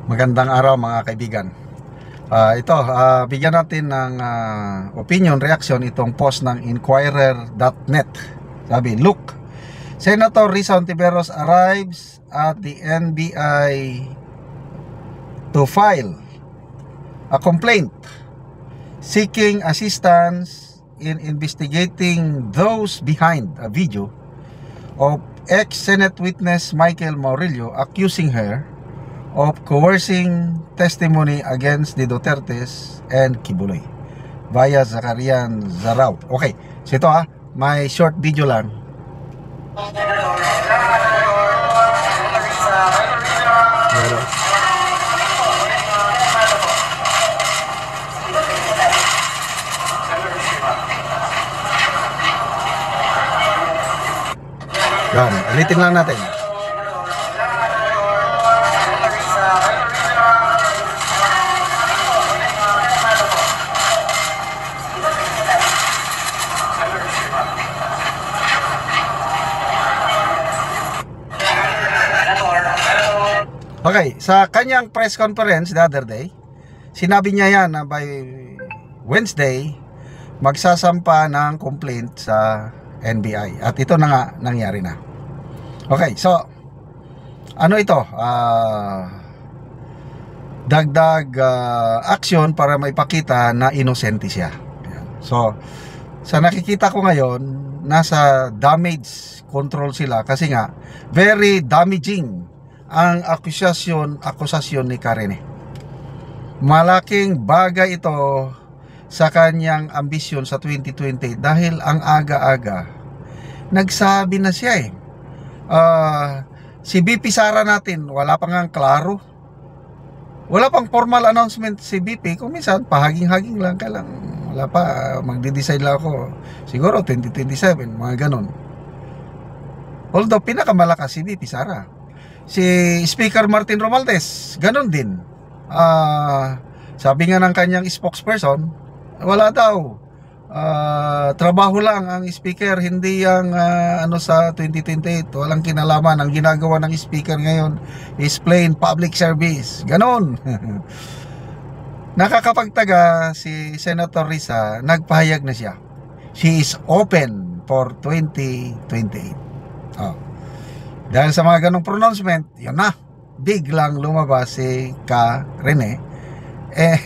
Magandang araw mga kaibigan. Bigyan natin ng opinion, reaction itong post ng Inquirer.net. Sabi, look, Senator Risa Hontiveros arrives at the NBI to file a complaint seeking assistance in investigating those behind a video of ex-Senate witness Michael Maurilio accusing her of coercing testimony against the Dutertes and Kibuloy via Zacarian Zarao. Okay, so ito may short video lang. Yan, ulitin lang natin. Okay, sa kanyang press conference the other day, sinabi niya yan na by Wednesday magsasampa ng complaint sa NBI. At ito na nga nangyari na. Okay, so ano ito? Dagdag action para maipakita na inosente siya. So sa nakikita ko ngayon, nasa damage control sila kasi nga very damaging ang akusasyon ni Karine. Malaking bagay ito sa kanyang ambisyon sa 2020 dahil ang aga-aga nagsabi na siya si BP Sara natin wala pang ang klaro, wala pang formal announcement si BP, kung minsan pahaging-haging lang ka lang, wala pa, magde-decide lang ako siguro 2027, mga ganon. Although pinakamalakas si BP Sara, si Speaker Martin Romualdez ganon din. Sabi nga ng kanyang spokesperson, wala daw, trabaho lang ang speaker, hindi yung sa 2028, walang kinalaman. Ang ginagawa ng speaker ngayon is plain public service, ganon. Nakakapagtaga si Senator Risa, nagpahayag na siya, she is open for 2028. Dahil sa mga ganong pronouncement, yun na, biglang lumabas si Karine.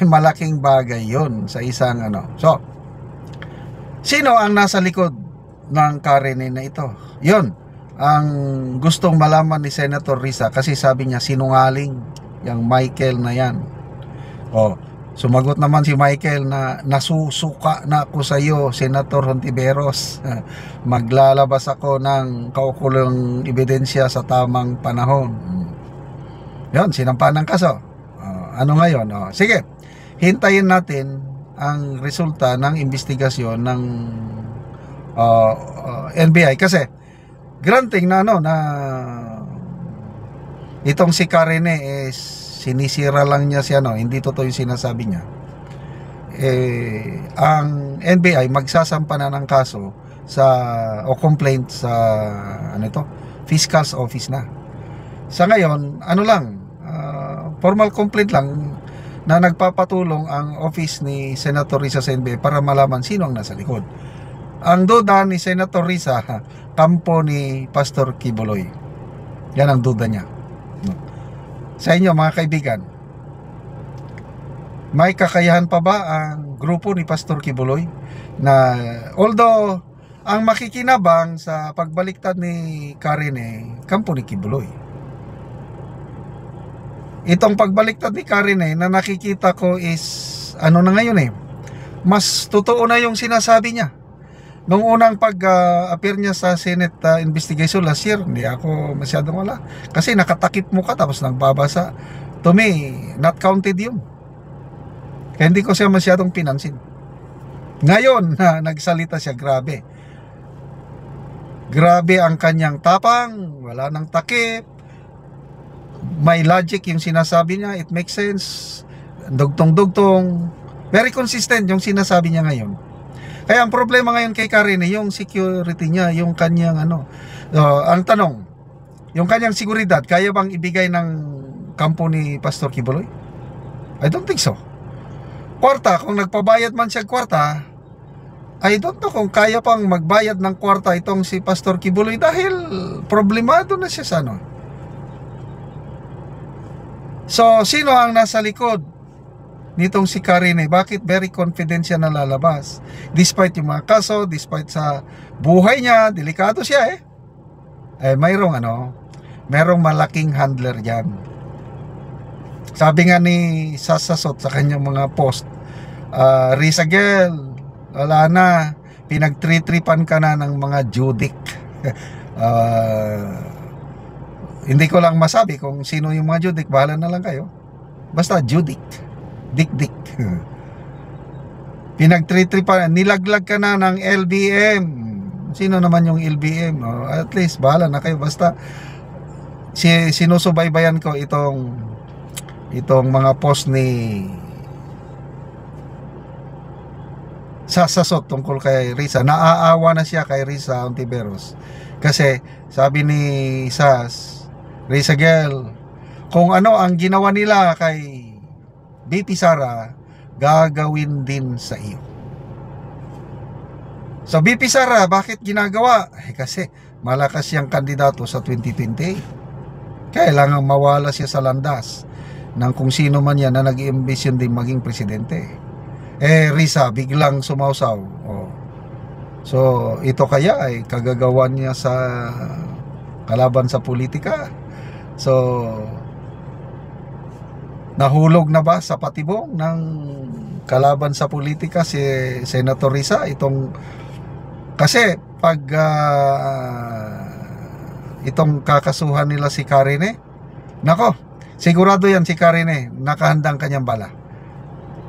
Malaking bagay yun sa isang So, sino ang nasa likod ng Karine na ito? Yun ang gustong malaman ni Senator Risa, kasi sabi niya sinungaling yung Michael na yan. Sumagot naman si Michael na nasusuka na ako sa iyo, Senator Hontiveros. Maglalabas ako ng kaukulang ebidensya sa tamang panahon. Yun, sinampa ng kaso. Ano ngayon? Sige, hintayin natin ang resulta ng investigasyon ng NBI. Kasi, granting na na itong si Karine is sinisira lang niya siya, hindi totoo yung sinasabi niya. Ang NBI magsasampa na ng kaso o complaint sa fiscal's office na. Sa ngayon, formal complaint lang na nagpapatulong ang office ni Senator Risa sa NBI para malaman sino ang nasa likod. Ang duda ni Senator Risa, kampo ni Pastor Kibuloy. Yan ang duda niya. Sa inyo mga kaibigan, may kakayahan pa ba ang grupo ni Pastor Kibuloy na although ang makikinabang sa pagbaliktad ni Karine, kampo ni Kibuloy. Itong pagbaliktad ni Karine na nakikita ko is na ngayon mas totoo na yung sinasabi niya. Nung unang pag-appear niya sa Senate investigation last year, hindi ako masyadong wala. Kasi nakatakip mo ka tapos nagbabasa. To me, not counted yun. Kaya hindi ko siya masyadong pinansin. Ngayon na nagsalita siya, grabe. Grabe ang kanyang tapang, wala nang takip. May logic yung sinasabi niya, it makes sense. Dugtong-dugtong. Very consistent yung sinasabi niya ngayon. Kaya ang problema ngayon kay Karine, yung security niya, yung kanyang ang tanong, yung kanyang seguridad, kaya bang ibigay ng kampo ni Pastor Kibuloy? I don't think so. Kwarta, kung nagpabayad man siya kwarta, I don't know kung kaya pang magbayad ng kwarta itong si Pastor Kibuloy dahil problemado na siya sa ano. So, sino ang nasa likod nitong si Karine? Bakit very confident siya na lalabas? Despite yung mga kaso, despite sa buhay niya, delikado siya mayroong malaking handler dyan. Sabi nga ni Sasasot sa kanyang mga post, Risa Girl, wala na, pinagtritripan ka na ng mga judik. Hindi ko lang masabi kung sino yung mga judik, bahala na lang kayo. Basta judik, dik-dik. Pinagtritripan, nilaglag ka na ng LBM. Sino naman yung LBM? At least bahala na kayo, basta sinusubaybayan ko itong mga post ni Sasasot tungkol kay Risa. Naaawa na siya kay Risa Hontiveros kasi sabi ni Risa Girl, kung ano ang ginawa nila kay BP Sara, gagawin din sa iyo. So BP Sara, bakit ginagawa? Kasi malakas siyang kandidato sa 2028. Kailangan mawala siya sa landas ng kung sino man yan na nag-i-ambition din maging presidente. Risa biglang sumausaw. So ito kaya ay kagagawan niya sa kalaban sa politika. So nahulog na ba sa patibong ng kalaban sa politika si Senator Risa? Kasi pag itong kakasuhan nila si Karine, nako, sigurado yan si Karine, nakahandang kanyang bala.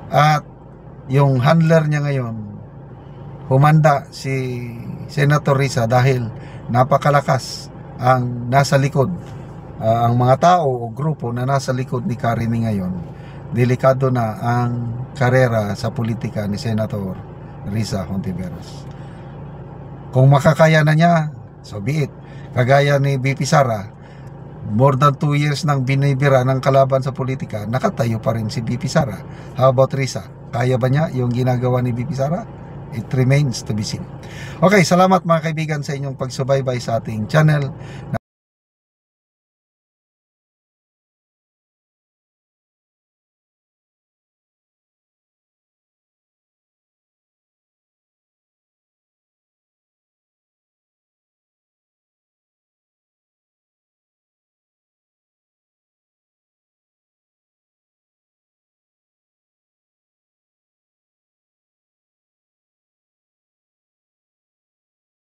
At yung handler niya ngayon, humanda si Senator Risa dahil napakalakas ang nasa likod, ang mga tao o grupo na nasa likod ni Karine ngayon. Delikado na ang karera sa politika ni Senator Risa Hontiveros. Kung makakaya na niya, so be it. Kagaya ni BP Sara, more than 2 years nang binibira ng kalaban sa politika, nakatayo pa rin si BP Sara. How about Risa? Kaya ba niya yung ginagawa ni BP Sara? It remains to be seen. Okay, salamat mga kaibigan sa inyong pagsubaybay sa ating channel.